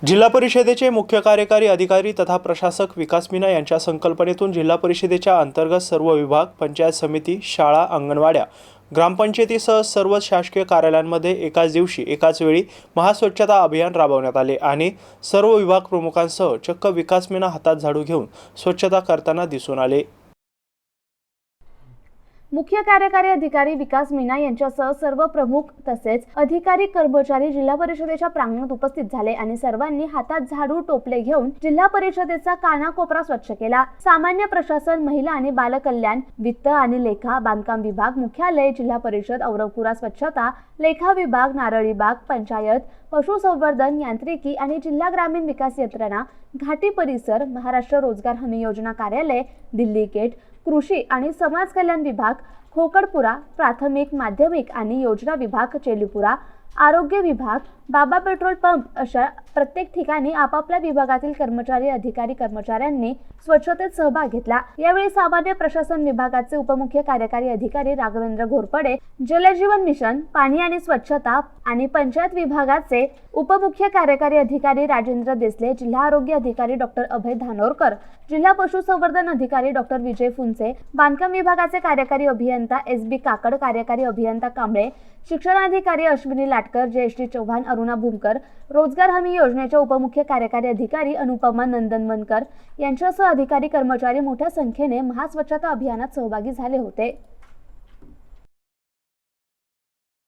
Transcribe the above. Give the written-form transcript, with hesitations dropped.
जिल्हा परिषदेचे मुख्य कार्यकारी अधिकारी तथा प्रशासक विकास मीना यांच्या संकल्पनेतून जिल्हा परिषदेच्या अंतर्गत सर्व विभाग, पंचायत समिती, शाळा, अंगणवाड्या, ग्रामपंचायतीसह सर्व शासकीय कार्यालयांमध्ये एकाच दिवशी एकाच वेळी महास्वच्छता अभियान राबवण्यात आले आणि सर्व विभाग प्रमुखांसह चक्क विकास मीना हातात झाडू घेऊन स्वच्छता करताना दिसून आले। मुख्य कार्यकारी अधिकारी विकास मीना यांच्यासह सर्व प्रमुख तसेच अधिकारी कर्मचारी जिल्हा परिषदेच्या प्रांगणात उपस्थित झाले आणि सर्वांनी हातात झाडू टोपले घेऊन जिल्हा परिषदेचा कानाकोपरा स्वच्छ केला। सामान्य प्रशासन, महिला आणि बाल कल्याण, वित्त आणि लेखा, बांधकाम विभाग, मुख्यालय, जिल्हा परिषद, औरंगपुरा स्वच्छता, लेखा विभाग, नारळी बाग, पंचायत, पशुसंवर्धन, यांत्रिकी आणि जिल्हा ग्रामीण विकास यंत्रणा, घाटी परिसर, महाराष्ट्र रोजगार हमी योजना कार्यालय, दिल्ली गेट, कृषी आणि समाज कल्याण विभाग, खोकडपुरा, प्राथमिक, माध्यमिक आणि योजना विभाग, चेलीपुरा, आरोग्य विभाग, बाबा पेट्रोल पंप अशा प्रत्येक ठिकाणी आपापल्या विभागातील कर्मचारी, अधिकारी, कर्मचाऱ्यांनी स्वच्छतेत सहभाग घेतला। यावेळी सामान्य प्रशासन विभागाचे उपमुख्य कार्यकारी अधिकारी राघवेंद्र घोरपडे, जलजीवन मिशन, पाणी आणि स्वच्छता आणि पंचायत विभागाचे उपमुख्य कार्यकारी अधिकारी राजेंद्र देसले, जिल्हा आरोग्य अधिकारी डॉक्टर अभय धानोरकर, जिल्हा पशुसंवर्धन अधिकारी डॉक्टर विजय फुंचे, बांधकाम विभागाचे कार्यकारी अभियंता SB काकड, कार्यकारी अभियंता कांबळे, शिक्षणाधिकारी अश्विनी लाटकर, JSD चव्हाण, अरुणा भूमकर, रोजगार हमी योजनेच्या उपमुख्य कार्यकारी अधिकारी अनुपमा नंदनवनकर यांच्यासह अधिकारी कर्मचारी मोठ्या संख्येने महास्वच्छता अभियानात सहभागी झाले होते।